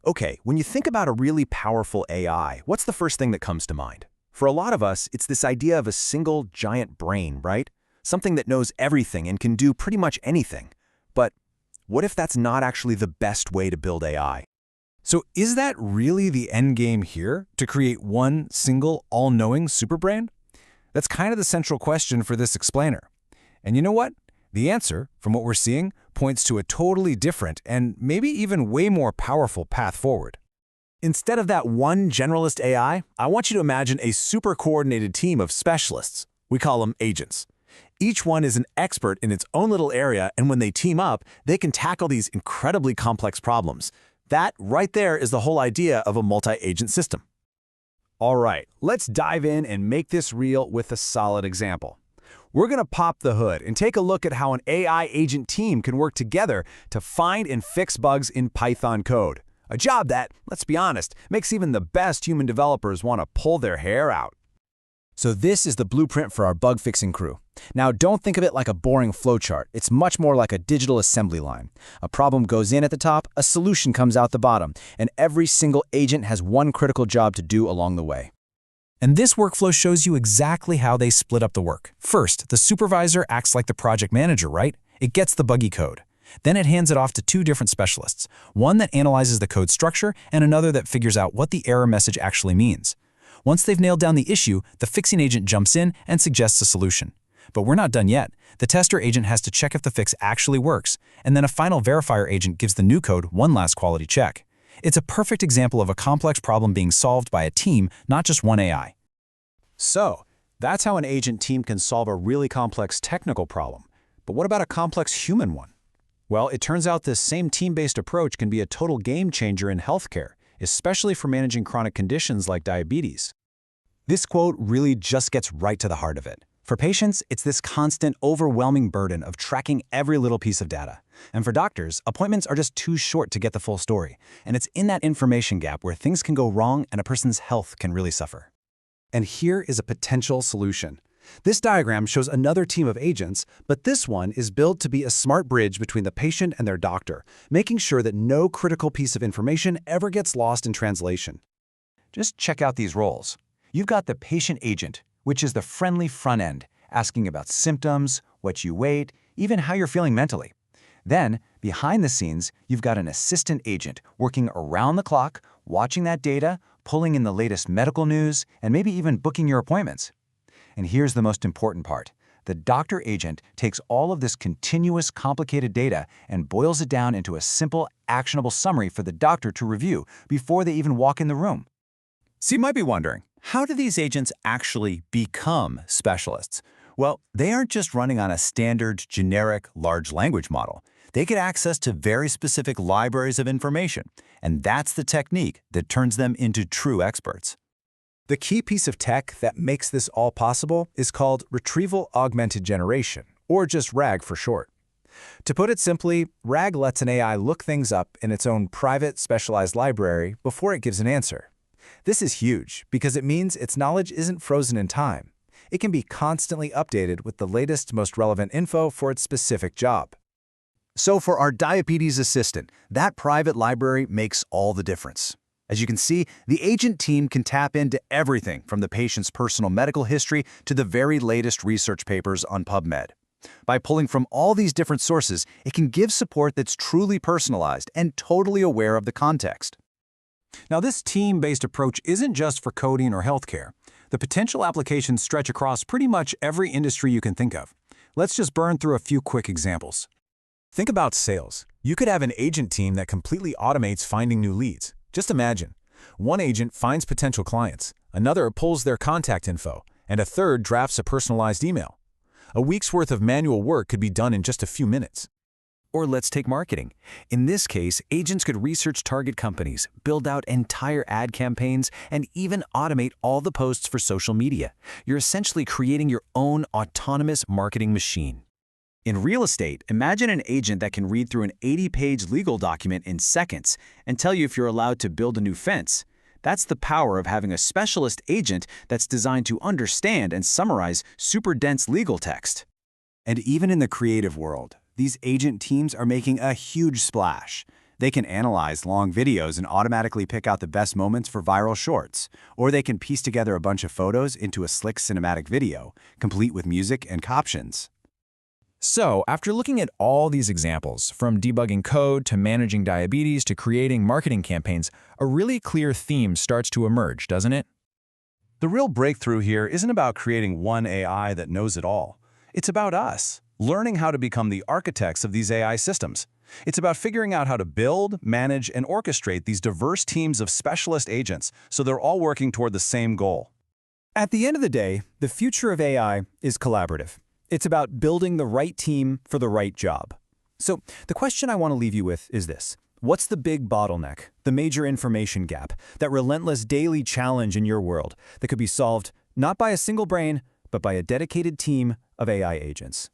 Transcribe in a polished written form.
Okay, when you think about a really powerful AI, what's the first thing that comes to mind? For a lot of us, it's this idea of a single giant brain, right? Something that knows everything and can do pretty much anything. But what if that's not actually the best way to build AI? So is that really the end game here, to create one single all-knowing superbrain? That's kind of the central question for this explainer. And you know what? The answer, from what we're seeing, points to a totally different and maybe even way more powerful path forward. Instead of that one generalist AI, I want you to imagine a super coordinated team of specialists. We call them agents. Each one is an expert in its own little area, and when they team up, they can tackle these incredibly complex problems. That right there is the whole idea of a multi-agent system. All right, let's dive in and make this real with a solid example. We're going to pop the hood and take a look at how an AI agent team can work together to find and fix bugs in Python code. A job that, let's be honest, makes even the best human developers want to pull their hair out. So this is the blueprint for our bug fixing crew. Now don't think of it like a boring flowchart. It's much more like a digital assembly line. A problem goes in at the top, a solution comes out the bottom, and every single agent has one critical job to do along the way. And this workflow shows you exactly how they split up the work. First, the supervisor acts like the project manager, right? It gets the buggy code. Then it hands it off to two different specialists, one that analyzes the code structure and another that figures out what the error message actually means. Once they've nailed down the issue, the fixing agent jumps in and suggests a solution. But we're not done yet. The tester agent has to check if the fix actually works, and then a final verifier agent gives the new code one last quality check. It's a perfect example of a complex problem being solved by a team, not just one AI. So, that's how an agent team can solve a really complex technical problem. But what about a complex human one? Well, it turns out this same team-based approach can be a total game changer in healthcare, especially for managing chronic conditions like diabetes. This quote really just gets right to the heart of it. For patients, it's this constant, overwhelming burden of tracking every little piece of data. And for doctors, appointments are just too short to get the full story. And it's in that information gap where things can go wrong and a person's health can really suffer. And here is a potential solution. This diagram shows another team of agents, but this one is built to be a smart bridge between the patient and their doctor, making sure that no critical piece of information ever gets lost in translation. Just check out these roles. You've got the patient agent, which is the friendly front end, asking about symptoms, what you weight, even how you're feeling mentally. Then, behind the scenes, you've got an assistant agent working around the clock, watching that data, pulling in the latest medical news, and maybe even booking your appointments. And here's the most important part. The doctor agent takes all of this continuous, complicated data and boils it down into a simple, actionable summary for the doctor to review before they even walk in the room. So you might be wondering, how do these agents actually become specialists? Well, they aren't just running on a standard, generic, large language model. They get access to very specific libraries of information, and that's the technique that turns them into true experts. The key piece of tech that makes this all possible is called Retrieval Augmented Generation, or just RAG for short. To put it simply, RAG lets an AI look things up in its own private, specialized library before it gives an answer. This is huge because it means its knowledge isn't frozen in time. It can be constantly updated with the latest, most relevant info for its specific job. So for our diabetes assistant, that private library makes all the difference. As you can see, the agent team can tap into everything from the patient's personal medical history to the very latest research papers on PubMed. By pulling from all these different sources, it can give support that's truly personalized and totally aware of the context. Now, this team-based approach isn't just for coding or healthcare. The potential applications stretch across pretty much every industry you can think of. Let's just burn through a few quick examples. Think about sales. You could have an agent team that completely automates finding new leads. Just imagine. One agent finds potential clients, another pulls their contact info, and a third drafts a personalized email. A week's worth of manual work could be done in just a few minutes. Or let's take marketing. In this case, agents could research target companies, build out entire ad campaigns, and even automate all the posts for social media. You're essentially creating your own autonomous marketing machine. In real estate, imagine an agent that can read through an 80-page legal document in seconds and tell you if you're allowed to build a new fence. That's the power of having a specialist agent that's designed to understand and summarize super dense legal text. And even in the creative world, these agent teams are making a huge splash. They can analyze long videos and automatically pick out the best moments for viral shorts, or they can piece together a bunch of photos into a slick cinematic video, complete with music and captions. So, after looking at all these examples, from debugging code to managing diabetes to creating marketing campaigns, a really clear theme starts to emerge, doesn't it? The real breakthrough here isn't about creating one AI that knows it all. It's about us, learning how to become the architects of these AI systems. It's about figuring out how to build, manage, and orchestrate these diverse teams of specialist agents so they're all working toward the same goal. At the end of the day, the future of AI is collaborative. It's about building the right team for the right job. So the question I want to leave you with is this. What's the big bottleneck, the major information gap, that relentless daily challenge in your world that could be solved not by a single brain, but by a dedicated team of AI agents?